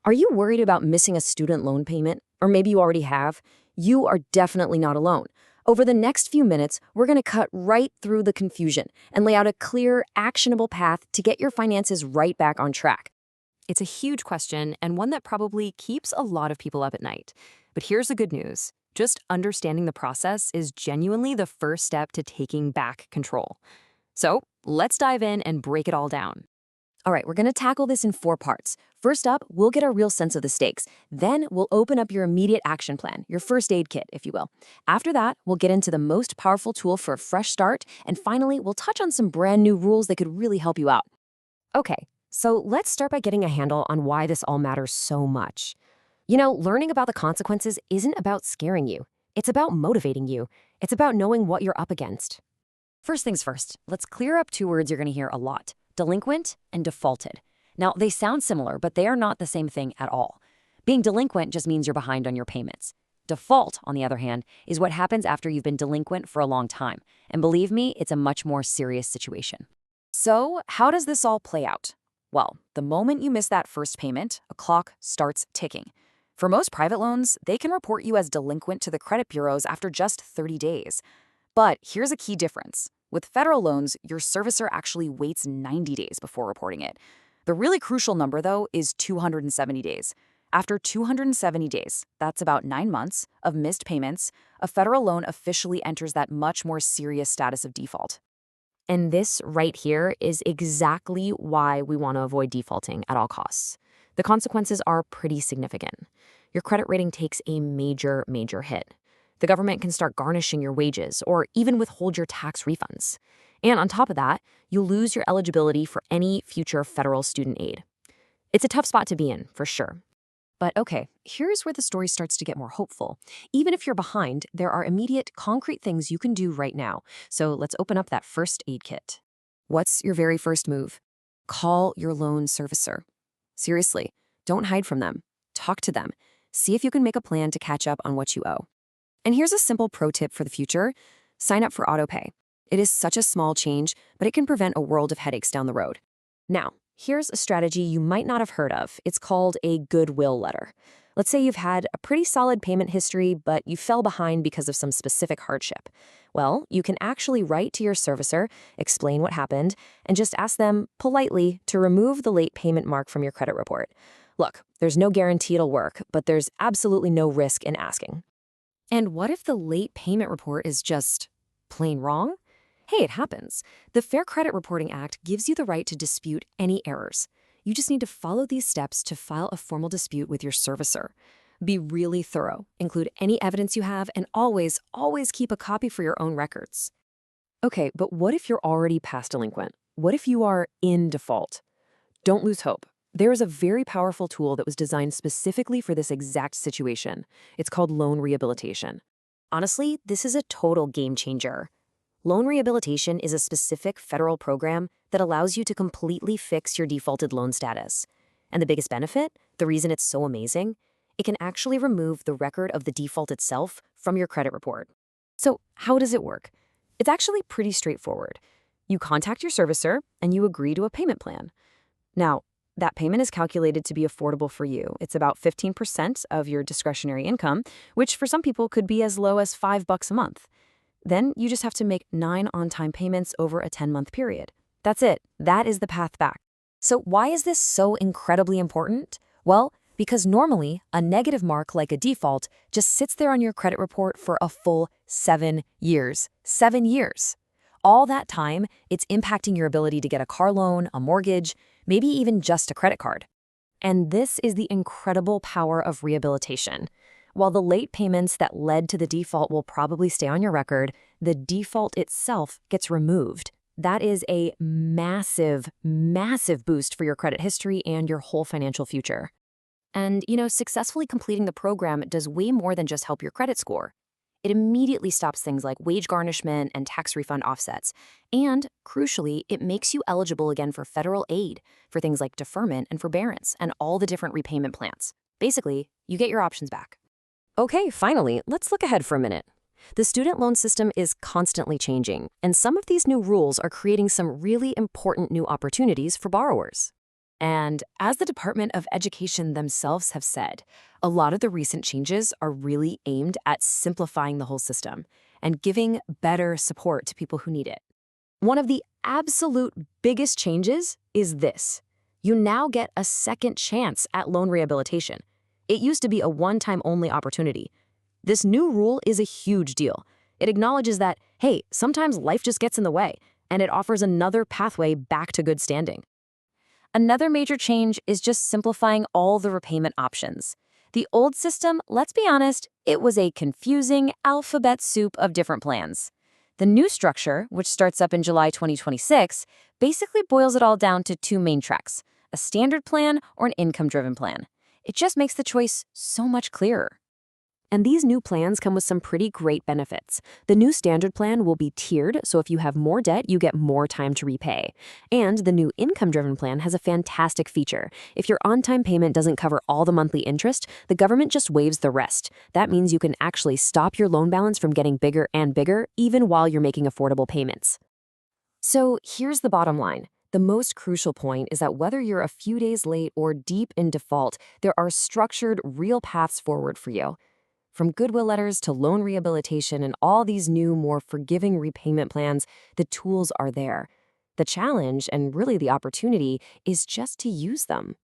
Are you worried about missing a student loan payment? Or maybe you already have? You are definitely not alone. Over the next few minutes, we're going to cut right through the confusion and lay out a clear, actionable path to get your finances right back on track. It's a huge question and one that probably keeps a lot of people up at night. But here's the good news. Just understanding the process is genuinely the first step to taking back control. So let's dive in and break it all down. All right, we're going to tackle this in 4 parts. First up, we'll get a real sense of the stakes. Then we'll open up your immediate action plan, your first aid kit, if you will. After that, we'll get into the most powerful tool for a fresh start. And finally, we'll touch on some brand new rules that could really help you out. Okay, so let's start by getting a handle on why this all matters so much. You know, learning about the consequences isn't about scaring you. It's about motivating you. It's about knowing what you're up against. First things first, let's clear up 2 words you're going to hear a lot: delinquent and defaulted. Now, they sound similar, but they are not the same thing at all. Being delinquent just means you're behind on your payments. Default, on the other hand, is what happens after you've been delinquent for a long time. And believe me, it's a much more serious situation. So, how does this all play out? Well, the moment you miss that first payment, a clock starts ticking. For most private loans, they can report you as delinquent to the credit bureaus after just 30 days. But here's a key difference. With federal loans, your servicer actually waits 90 days before reporting it. The really crucial number, though, is 270 days. After 270 days, that's about 9 months, of missed payments, a federal loan officially enters that much more serious status of default. And this right here is exactly why we want to avoid defaulting at all costs. The consequences are pretty significant. Your credit rating takes a major, major hit. The government can start garnishing your wages or even withhold your tax refunds. And on top of that, you'll lose your eligibility for any future federal student aid. It's a tough spot to be in, for sure. But okay, here's where the story starts to get more hopeful. Even if you're behind, there are immediate, concrete things you can do right now. So let's open up that first aid kit. What's your very first move? Call your loan servicer. Seriously, don't hide from them. Talk to them. See if you can make a plan to catch up on what you owe. And here's a simple pro tip for the future. Sign up for autopay. It is such a small change, but it can prevent a world of headaches down the road. Now, here's a strategy you might not have heard of. It's called a goodwill letter. Let's say you've had a pretty solid payment history, but you fell behind because of some specific hardship. Well, you can actually write to your servicer, explain what happened, and just ask them politely to remove the late payment mark from your credit report. Look, there's no guarantee it'll work, but there's absolutely no risk in asking. And what if the late payment report is just plain wrong? Hey, it happens. The Fair Credit Reporting Act gives you the right to dispute any errors. You just need to follow these steps to file a formal dispute with your servicer. Be really thorough, include any evidence you have, and always, always keep a copy for your own records. Okay, but what if you're already past delinquent? What if you are in default? Don't lose hope. There is a very powerful tool that was designed specifically for this exact situation. It's called loan rehabilitation. Honestly, this is a total game changer. Loan rehabilitation is a specific federal program that allows you to completely fix your defaulted loan status. And the biggest benefit, the reason it's so amazing, it can actually remove the record of the default itself from your credit report. So how does it work? It's actually pretty straightforward. You contact your servicer and you agree to a payment plan. Now, that payment is calculated to be affordable for you. It's about 15% of your discretionary income, which for some people could be as low as $5 a month. Then you just have to make 9 on-time payments over a 10-month period. That's it. That is the path back. So why is this so incredibly important? Well, because normally a negative mark like a default just sits there on your credit report for a full 7 years. 7 years. All that time, it's impacting your ability to get a car loan, a mortgage, maybe even just a credit card. And this is the incredible power of rehabilitation. While the late payments that led to the default will probably stay on your record, the default itself gets removed. That is a massive, massive boost for your credit history and your whole financial future. And, successfully completing the program does way more than just help your credit score. It immediately stops things like wage garnishment and tax refund offsets. And, crucially, it makes you eligible again for federal aid for things like deferment and forbearance and all the different repayment plans. Basically, you get your options back. Okay, finally, let's look ahead for a minute. The student loan system is constantly changing, and some of these new rules are creating some really important new opportunities for borrowers. And as the Department of Education themselves have said, a lot of the recent changes are really aimed at simplifying the whole system and giving better support to people who need it. One of the absolute biggest changes is this. You now get a second chance at loan rehabilitation. It used to be a one-time only opportunity. This new rule is a huge deal. It acknowledges that, hey, sometimes life just gets in the way, and it offers another pathway back to good standing. Another major change is just simplifying all the repayment options. The old system, let's be honest, it was a confusing alphabet soup of different plans. The new structure, which starts up in July 2026, basically boils it all down to two main tracks, a standard plan or an income-driven plan. It just makes the choice so much clearer. And these new plans come with some pretty great benefits. The new standard plan will be tiered, so if you have more debt, you get more time to repay. And the new income-driven plan has a fantastic feature. If your on-time payment doesn't cover all the monthly interest, the government just waives the rest. That means you can actually stop your loan balance from getting bigger and bigger, even while you're making affordable payments. So here's the bottom line. The most crucial point is that whether you're a few days late or deep in default, there are structured, real paths forward for you. From goodwill letters to loan rehabilitation and all these new, more forgiving repayment plans, the tools are there. The challenge, and really the opportunity, is just to use them.